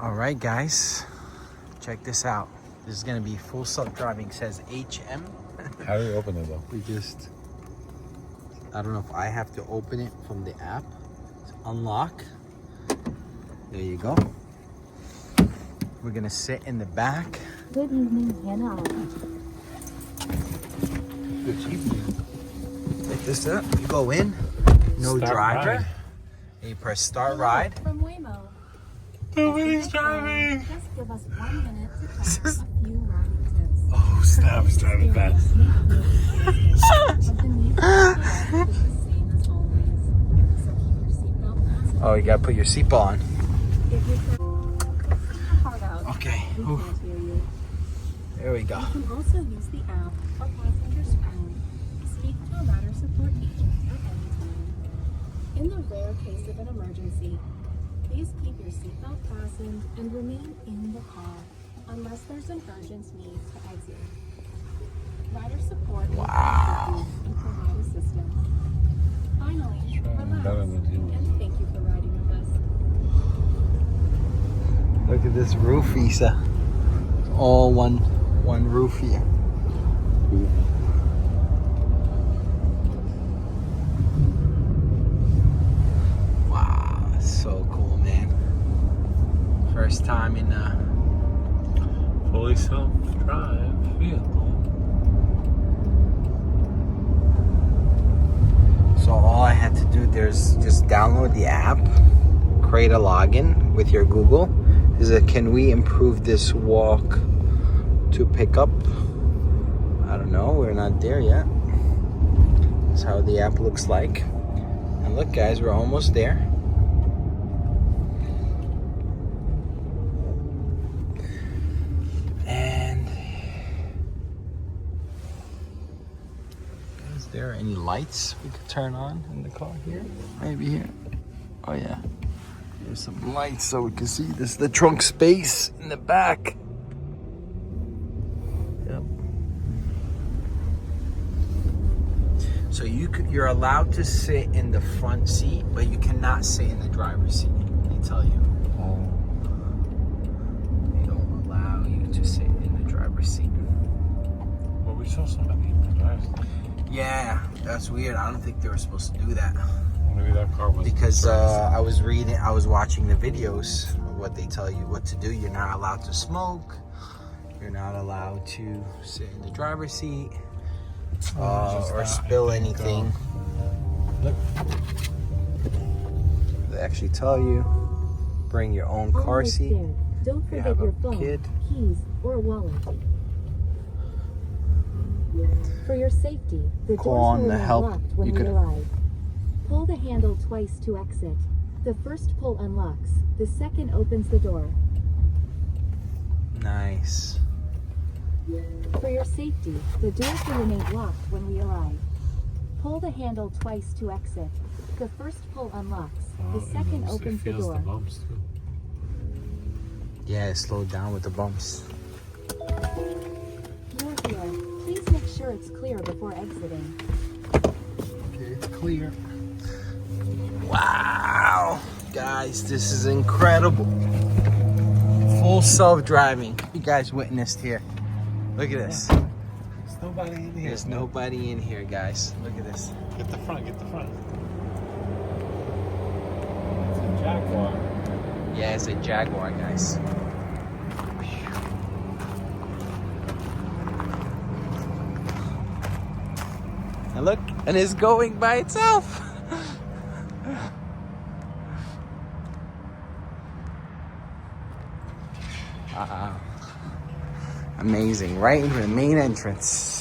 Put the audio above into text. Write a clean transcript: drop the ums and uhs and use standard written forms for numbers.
All right, guys, check this out. This is gonna be full self-driving. It says HM. How do we open it though? I don't know if I have to open it from the app. Unlock. There you go. We're gonna sit in the back. Good evening, Hannah. Good evening. Pick this up. You go in. No Start driver. ride. And you press start ride. From Waymo. Nobody's driving. Just give us 1 minute to try a few riding tips. Oh snap! It's driving fast. But the music is the same as always. So keep your seatbelt fastened. Oh, you gotta put your seatbelt on. If you're hard out, Okay. we Ooh. can't hear you. There we go. You can also use the app or passenger's phone to speak to a rider support agent at any time. In the rare case of an emergency, please keep your seatbelt fastened and remain in the car unless there's an urgent need to exit. Rider support will Wow. and provide assistance. Finally, relax better than you. and thank you for riding with us. Look at this roof, Issa. It's all one roof here. Wow, that's so cool, man. First time in Fully self-drive vehicle. so all I had to do there's just download the app, create a login with your Google. Is it can we improve this walk to pick up? I don't know, we're not there yet. That's how the app looks like. And look guys, we're almost there. And is there any lights we could turn on in the car here? Maybe here. Oh yeah. There's some lights so we can see. This is the trunk space in the back. Yep. So you're allowed to sit in the front seat, but you cannot sit in the driver's seat. They tell you. They don't allow you to sit in the driver's seat. Well, we saw somebody in the driver's seat. Yeah, that's weird. I don't think they were supposed to do that. Maybe that car was Because I was watching the videos of what they tell you what to do. You're not allowed to smoke. You're not allowed to sit in the driver's seat or spill anything. Look, they actually tell you bring your own car seat. Don't You forget have your a phone, kid. keys, or wallet. For your safety, the Call doors on will the remain help. locked when You we could- arrive. Pull the handle twice to exit. The first pull unlocks. The second opens the door. Nice. For your safety, the doors will remain locked when we arrive. Pull the handle twice to exit. The first pull unlocks. The second opens the door. The bumps too. Yeah, slow down with the bumps. You're here. Please make sure it's clear before exiting. Okay, it's clear. Wow, guys, this is incredible. Full self-driving. You guys witnessed here. Look at this. There's nobody in here. There's nobody in here, guys. Look at this. Get the front. Get the front. It's a Jaguar. Yeah, it's a Jaguar, guys. And look, and it's going by itself. Amazing, right into the main entrance.